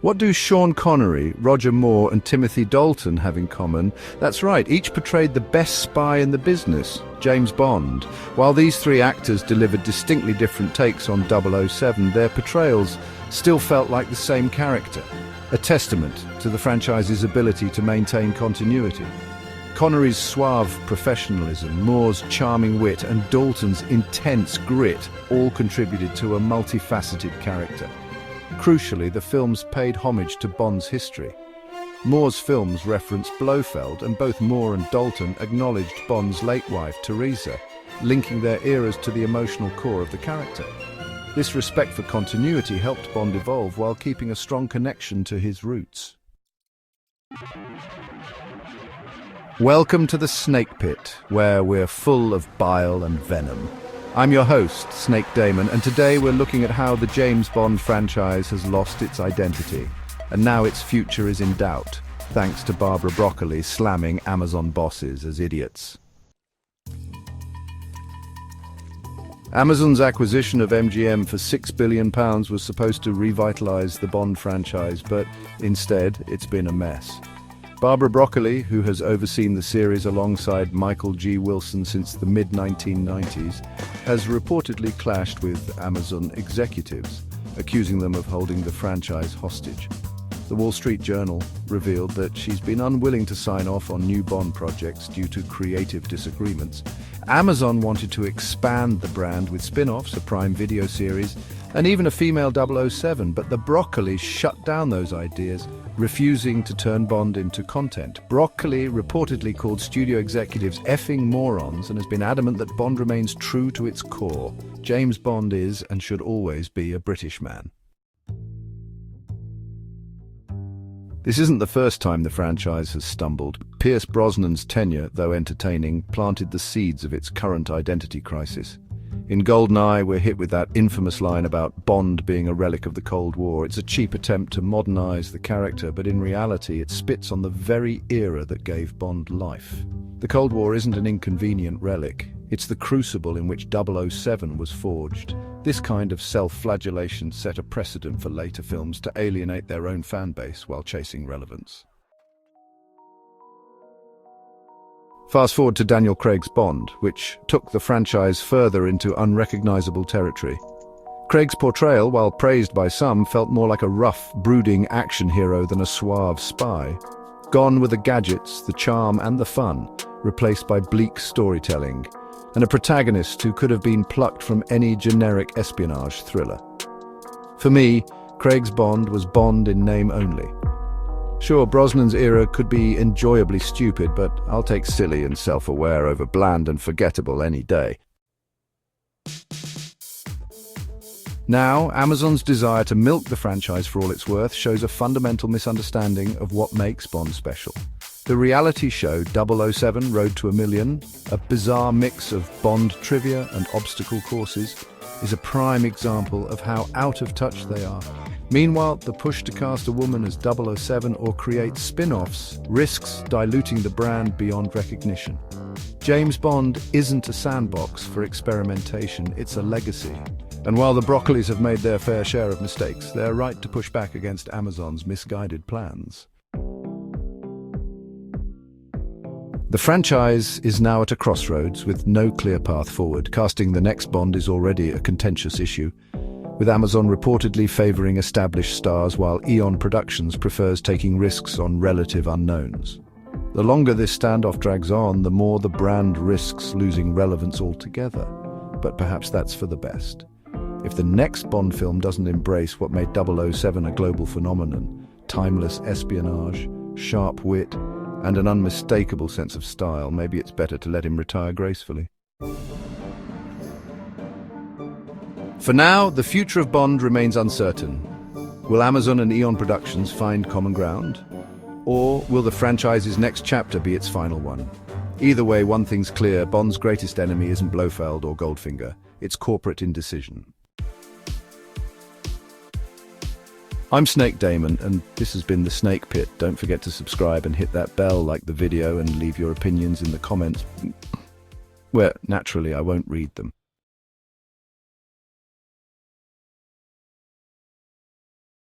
What do Sean Connery, Roger Moore and Timothy Dalton have in common? That's right, each portrayed the best spy in the business, James Bond. While these three actors delivered distinctly different takes on 007, their portrayals still felt like the same character, a testament to the franchise's ability to maintain continuity. Connery's suave professionalism, Moore's charming wit and Dalton's intense grit all contributed to a multifaceted character. Crucially, the films paid homage to Bond's history. Moore's films referenced Blofeld, and both Moore and Dalton acknowledged Bond's late wife, Teresa, linking their eras to the emotional core of the character. This respect for continuity helped Bond evolve while keeping a strong connection to his roots. Welcome to the Snake Pit, where we're full of bile and venom. I'm your host, Snake Damon, and today we're looking at how the James Bond franchise has lost its identity, and now its future is in doubt, thanks to Barbara Broccoli slamming Amazon bosses as idiots. Amazon's acquisition of MGM for £6 billion was supposed to revitalize the Bond franchise, but instead it's been a mess. Barbara Broccoli, who has overseen the series alongside Michael G. Wilson since the mid-1990s, has reportedly clashed with Amazon executives, accusing them of holding the franchise hostage. The Wall Street Journal revealed that she's been unwilling to sign off on new Bond projects due to creative disagreements. Amazon wanted to expand the brand with spin-offs, a Prime Video series, and even a female 007, but the Broccolis shut down those ideas, refusing to turn Bond into content. Broccoli reportedly called studio executives effing morons and has been adamant that Bond remains true to its core. James Bond is and should always be a British man. This isn't the first time the franchise has stumbled. Pierce Brosnan's tenure, though entertaining, planted the seeds of its current identity crisis. In GoldenEye, we're hit with that infamous line about Bond being a relic of the Cold War. It's a cheap attempt to modernize the character, but in reality it spits on the very era that gave Bond life. The Cold War isn't an inconvenient relic. It's the crucible in which 007 was forged. This kind of self-flagellation set a precedent for later films to alienate their own fan base while chasing relevance. Fast forward to Daniel Craig's Bond, which took the franchise further into unrecognizable territory. Craig's portrayal, while praised by some, felt more like a rough, brooding action hero than a suave spy. Gone were the gadgets, the charm and the fun, replaced by bleak storytelling, and a protagonist who could have been plucked from any generic espionage thriller. For me, Craig's Bond was Bond in name only. Sure, Brosnan's era could be enjoyably stupid, but I'll take silly and self-aware over bland and forgettable any day. Now, Amazon's desire to milk the franchise for all it's worth shows a fundamental misunderstanding of what makes Bond special. The reality show 007 Road to a Million, a bizarre mix of Bond trivia and obstacle courses, is a prime example of how out of touch they are. Meanwhile, the push to cast a woman as 007 or create spin-offs risks diluting the brand beyond recognition. James Bond isn't a sandbox for experimentation, it's a legacy. And while the Broccolis have made their fair share of mistakes, they're right to push back against Amazon's misguided plans. The franchise is now at a crossroads with no clear path forward. Casting the next Bond is already a contentious issue, with Amazon reportedly favoring established stars while Eon Productions prefers taking risks on relative unknowns. The longer this standoff drags on, the more the brand risks losing relevance altogether. But perhaps that's for the best. If the next Bond film doesn't embrace what made 007 a global phenomenon, timeless espionage, sharp wit, and an unmistakable sense of style, maybe it's better to let him retire gracefully. For now, the future of Bond remains uncertain. Will Amazon and Eon Productions find common ground? Or will the franchise's next chapter be its final one? Either way, one thing's clear, Bond's greatest enemy isn't Blofeld or Goldfinger, it's corporate indecision. I'm Snake Damon, and this has been The Snake Pit. Don't forget to subscribe and hit that bell, like the video, and leave your opinions in the comments, where naturally I won't read them.